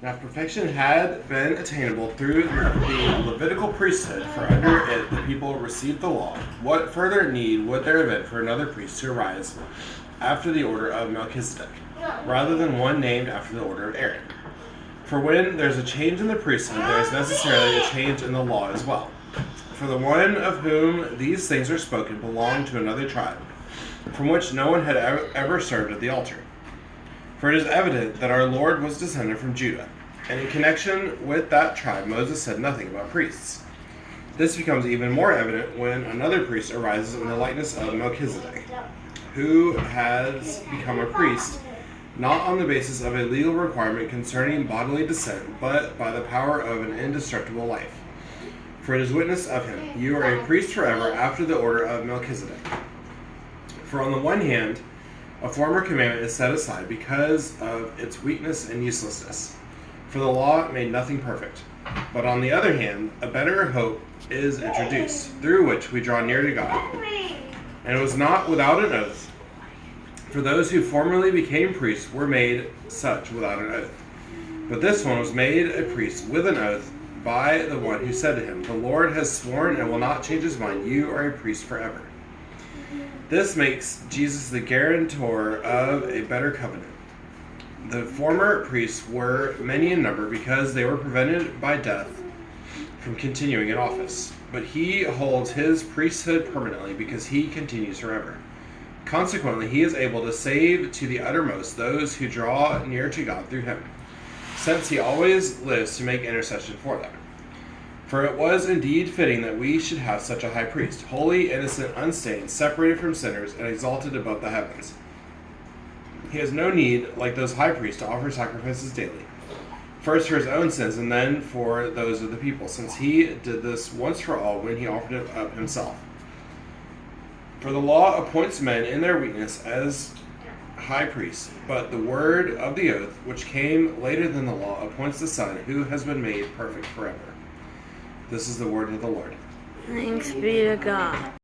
Now, perfection had been attainable through the Levitical priesthood, for under it the people received the law. What further need would there have been for another priest to arise after the order of Melchizedek, rather than one named after the order of Aaron? For when there's a change in the priesthood, there is necessarily a change in the law as well. For the one of whom these things are spoken belonged to another tribe, from which no one had ever served at the altar. For it is evident that our Lord was descended from Judah, and in connection with that tribe Moses said nothing about priests. This becomes even more evident when another priest arises in the likeness of Melchizedek, who has become a priest, not on the basis of a legal requirement concerning bodily descent, but by the power of an indestructible life. For it is witness of him, you are a priest forever after the order of Melchizedek. For on the one hand, a former commandment is set aside because of its weakness and uselessness, for the law made nothing perfect. But on the other hand, a better hope is introduced, through which we draw near to God. And it was not without an oath, for those who formerly became priests were made such without an oath. But this one was made a priest with an oath by the one who said to him, the Lord has sworn and will not change his mind, you are a priest forever. This makes Jesus the guarantor of a better covenant. The former priests were many in number because they were prevented by death from continuing in office. But he holds his priesthood permanently because he continues forever. Consequently, he is able to save to the uttermost those who draw near to God through him, since he always lives to make intercession for them. For it was indeed fitting that we should have such a high priest, holy, innocent, unstained, separated from sinners, and exalted above the heavens. He has no need, like those high priests, to offer sacrifices daily, first for his own sins and then for those of the people, since he did this once for all when he offered it up himself. For the law appoints men in their weakness as high priests, but the word of the oath, which came later than the law, appoints the Son, who has been made perfect forever. This is the word of the Lord. Thanks be to God.